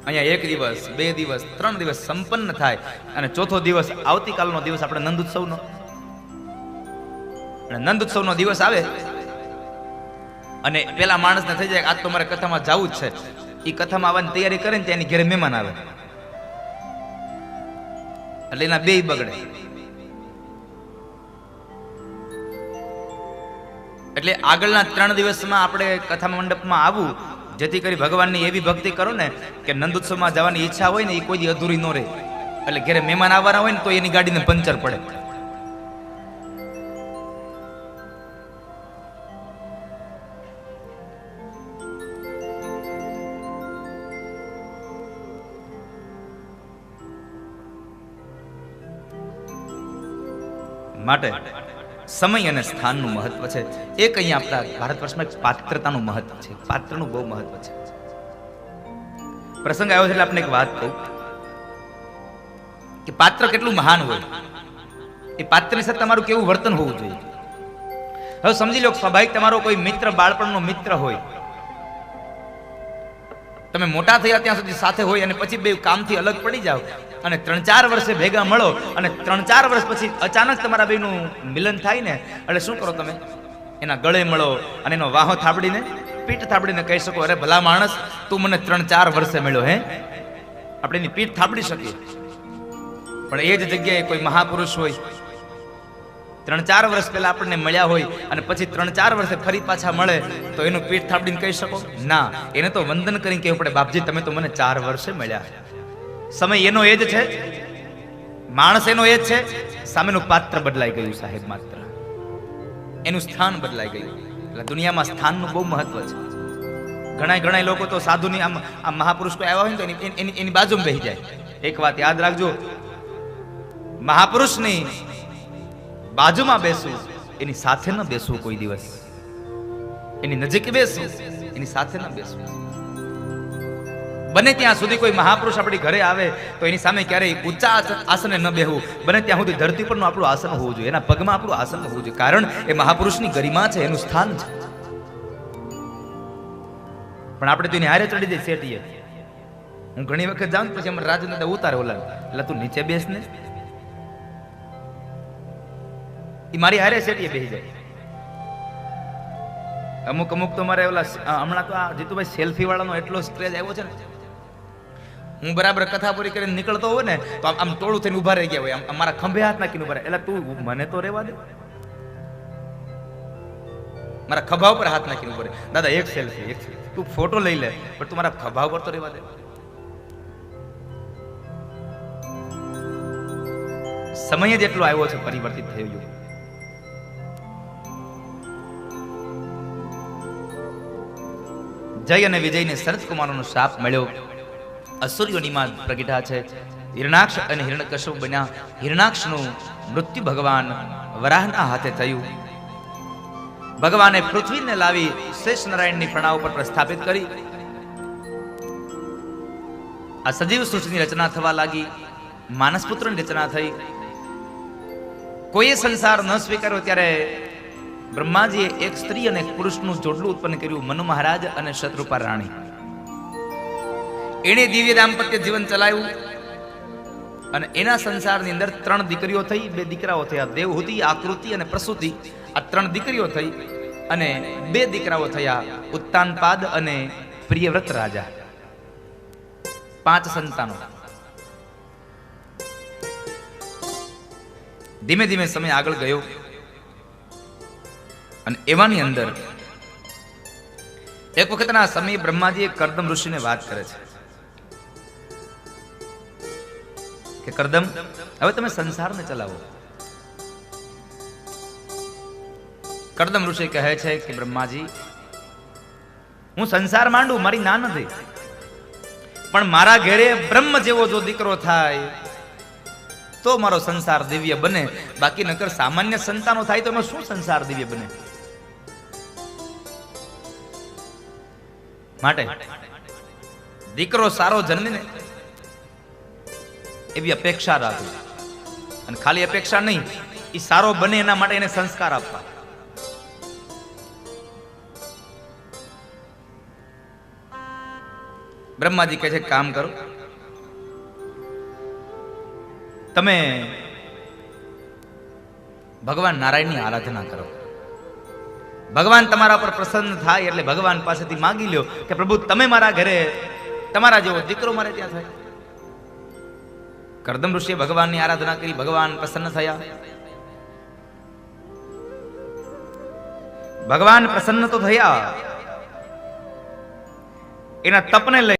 અહીંયા 1 દિવસ 2 દિવસ 3 દિવસ સંપન્ન થાય અને ચોથો દિવસ આવતીકાલનો દિવસ આપણે નંદ ઉત્સવનો. અને નંદ ઉત્સવનો દિવસ આવે અને પેલા માણસને થઈ જાય આજ તો મારે કથામાં જવું જ છે. એ કથામાં આવવાની તૈયારી કરે ને ત્યાં એની ઘરે મહેમાન આવે એટલે એના બેય બગડે. એટલે આગળના 3 દિવસમાં આપણે કથા મંડપમાં આવવું, જેથી કરી ભગવાનની એવી ભક્તિ કરો ને કે નંદ ઉત્સવમાં જવાની ઈચ્છા હોય ને એ કોઈ દી અધૂરી ન રહે. એટલે ઘરે મહેમાન આવવાના હોય ને તો એની ગાડીને પંચર પડે. માટે સમય અને સ્થાનનું મહત્વ છે. એક અહીંયા આપણા ભારત વર્ષમાં એક પાત્રતાનું મહત્વ છે. પાત્રનું બહુ મહત્વ છે. પ્રસંગ આવ્યો છે એટલે આપણે એક વાત કહું કે પાત્ર કેટલું મહાન હોય, એ પાત્રની સાથે તમારું કેવું વર્તન હોવું જોઈએ. હવે સમજી લો, સ્વાભાવિક તમારો કોઈ મિત્ર બાળપણનો મિત્ર હોય, તમે મોટા થયા ત્યાં સુધી સાથે હોય અને પછી બે કામથી અલગ પડી જાઓ અને 3-4 વર્ષે ભેગા મળો અને 3-4 વર્ષ પછી અચાનક તમારા બેનું મિલન થાય ને, એટલે શું કરો તમે? એના ગળે મળો અને એનો વાહો થાબડીને, પીઠ થાબડીને કહી શકો, અરે ભલા માણસ, તું મને 3-4 વર્ષે મળ્યો. હે, આપણે એની પીઠ થાબડી શકીએ. પણ એ જ જગ્યાએ કોઈ મહાપુરુષ હોય, 3-4 વર્ષ પહેલા આપણને મળ્યા હોય અને પછી 3-4 વર્ષે ફરી પાછા મળે, તો એનું પીઠ થાબડીને કહી શકો? ના, એને તો વંદન કરીને કહેવું પડે, બાપજી તમે તો મને 4 વર્ષે મળ્યા. સમય એનો એ જ છે, માણસ એનો એ જ છે, સામેનું પાત્ર બદલાઈ ગયું સાહેબ. માત્ર એનું સ્થાન બદલાઈ ગયું. એટલે દુનિયામાં સ્થાનનું બહુ મહત્વ છે. ઘણા લોકો તો સાધુની આમ મહાપુરુષ કોઈ આવ્યા હોય ને તો એની બાજુમાં બેસી જાય. એક વાત યાદ રાખજો, મહાપુરુષની બાજુમાં બેસવું, એની સાથે ન બેસવું કોઈ દિવસ. એની નજીક બેસવું, એની સાથે ન બેસવું. બને ત્યાં સુધી કોઈ મહાપુરુષ આપણી ઘરે આવે તો એની સામે ક્યારેય ઊંચા આસને ન બેહવું. બને ત્યાં સુધી ધરતી પરનું આપણું આસન હોવું જોઈએ, એના પગમાં આપણું આસન હોવું જોઈએ. કારણ એ મહાપુરુષની ગરિમા છે, એનું સ્થાન છે. પણ આપણે તો એની હારે ચડી જઈએ સેટીએ. હું ઘણી વખત જાઉં પછી અમારે રાજુ ઉતારે ઓલા, એટલે તું નીચે બેસ ને, એ મારી હારે સેટીએ બેસી જાય. અમુક તો મારે ઓલા હમણાં તો આ જીતુભાઈ સેલ્ફી વાળાનો એટલો સ્ક્રેચ આવ્યો છે ને, હું બરાબર કથા પૂરી કરીને નીકળતો હોય ને તો આમ ટોળું થઈને ઉભા રહી ગયા હોય, આમ મારા ખંભે હાથ નાખીને ઉભા રહે. એટલે તું મને તો રહેવા દે, મારા ખભા ઉપર હાથ નાખીને ઉભા રહે. દાદા એક સેલ્ફી, તું ફોટો લઈ લે, પણ તું મારા ખભા ઉપર તો રહેવા દે. સમય જ એટલો આવ્યો છે, પરિવર્તિત થઈ ગયું. જય અને વિજયને શરદ કુમારનો શાપ મળ્યો. અસુર્યોની માં પ્રગટા છે. હિરણાક્ષ અને હિરણ્યકશ્યપ બન્યા. હિરણાક્ષનું મૃત્યુ ભગવાન વરાહના હાથે થયું. ભગવાને પૃથ્વીને લાવી શેષ નારાયણની પ્રણાવ ઉપર પ્રસ્થાપિત કરી. આ સજીવ સૃષ્ટિની રચના થવા લાગી. માનસપુત્રની રચના થઈ. કોઈએ સંસાર ન સ્વીકાર્યો ત્યારે બ્રહ્માજીએ એક સ્ત્રી અને એક પુરુષનું જોડલું ઉત્પન્ન કર્યું, મનુ મહારાજ અને શત્રુપા રાણી. એણે દિવ્ય દાંપત્ય જીવન ચલાવ્યું અને એના સંસારની અંદર 3 દીકરીઓ થઈ, 2 દીકરાઓ થયા. દેવહૂતિ, આકૃતિ અને પ્રસૂતિ, આ 3 દીકરીઓ થઈ અને 2 દીકરાઓ થયા, ઉત્તાનપાદ અને પ્રિયવ્રત રાજા. 5 સંતાનો. ધીમે ધીમે સમય આગળ ગયો અને એવાની અંદર એક વખતના સમયે બ્રહ્માજી કરદમ ઋષિને વાત કરે છે કે કરદમ, હવે તમે સંસારને ચલાવો. કરદમ ઋષિ કહે છે કે બ્રહ્માજી, હું સંસાર માંડું, મારી ના નથી, પણ મારા ઘરે બ્રહ્મ જેવો જો દીકરો થાય તો મારો સંસાર દિવ્ય બને, બાકી નકર સામાન્ય સંતાનો થાય તો એનો શું સંસાર દિવ્ય બને? માટે દીકરો સારો જન્મે ને એવી અપેક્ષા રાખવી, અને ખાલી અપેક્ષા નહીં, એ સારો બને એના માટે એને સંસ્કાર આપવા. બ્રહ્માજી કહે છે કામ કરો, તમે ભગવાન નારાયણની આરાધના કરો. ભગવાન તમારા પર પ્રસન્ન થાય એટલે ભગવાન પાસેથી માગી લ્યો કે પ્રભુ તમે મારા ઘરે તમારા જેવો દીકરો મારે ત્યાં થાય. કરદમ ઋષિએ ભગવાનની આરાધના કરી, ભગવાન પ્રસન્ન થયા. ભગવાન પ્રસન્ન તો થયા, એના તપને લઈ